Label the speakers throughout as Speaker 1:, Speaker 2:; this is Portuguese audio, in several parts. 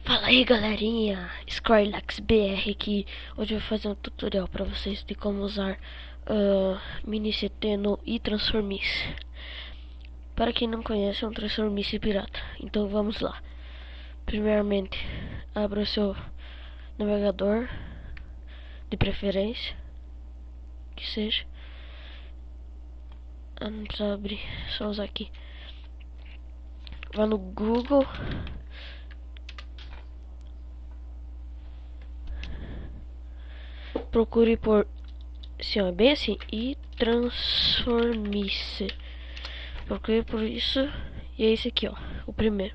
Speaker 1: Fala aí galerinha, Skrillex BR aqui. Hoje eu vou fazer um tutorial para vocês de como usar MiniCT no iTransformice. Para quem não conhece, é um Transformice pirata. Então vamos lá. Primeiramente, abra o seu navegador, de preferência que seja. Não precisa abrir, só usar aqui. Vá no Google. Procure por, assim, ó, bem assim, iTransformice. Procure por isso. E é esse aqui, ó, o primeiro,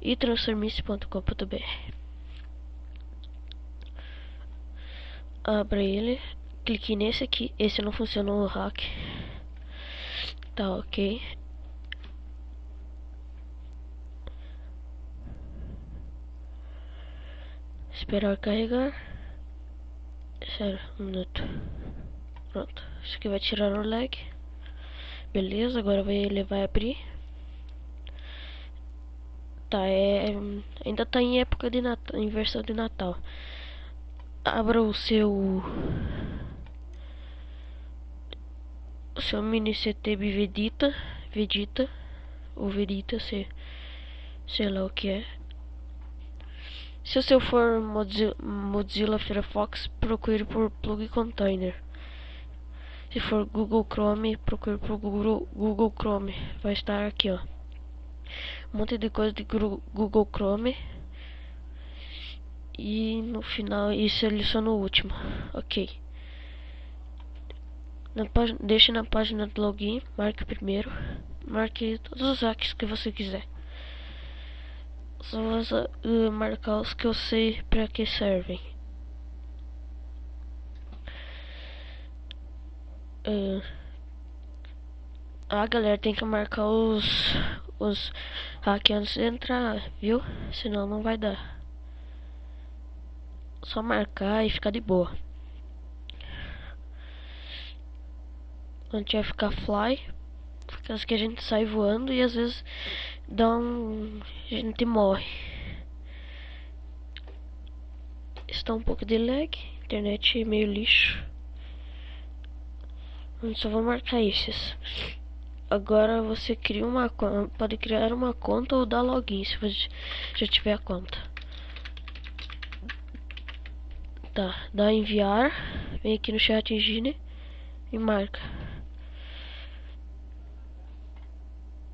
Speaker 1: iTransformice.com.br. Abra ele, clique nesse aqui. Esse não funcionou no hack. Tá ok. Esperar carregar. Sério, um minuto. Pronto, isso aqui vai tirar o lag. Beleza, agora ele vai abrir. Tá, ainda tá em época de Natal, em versão de Natal. Abra o seu MiniCT Vegeta ou Verita, sei lá o que é. Se o seu for Mozilla Firefox, procure por Plug Container. Se for Google Chrome, procure por Google Chrome. Vai estar aqui, ó, um monte de coisa de Google Chrome. E no final, e seleciona o último. Ok. Deixe na página do login, marque o primeiro. Marque todos os hacks que você quiser. Só vou marcar os que eu sei para que servem. Galera, tem que marcar os hacks antes de entrar, viu? Senão não vai dar. Só marcar e ficar de boa. A gente vai ficar fly, por causa que a gente sai voando e às vezes a gente morre. Está um pouco de lag, internet meio lixo. A gente só vou marcar esses. Agora você cria pode criar uma conta ou dar login se você já tiver a conta. Tá, dá enviar, vem aqui no chat engine e marca.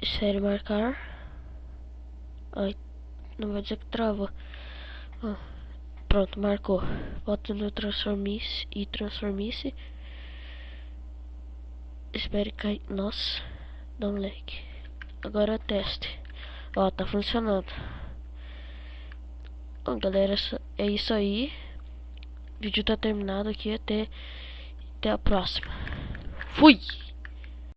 Speaker 1: Sério, marcar. Ai, não vai dizer que travou. Pronto, marcou. Volta no Transformice e Transformice. Espere cair. Nossa, dá um lag. Agora teste. Ó, tá funcionando. Bom, galera, é isso aí. O vídeo tá terminado aqui. Até a próxima. Fui!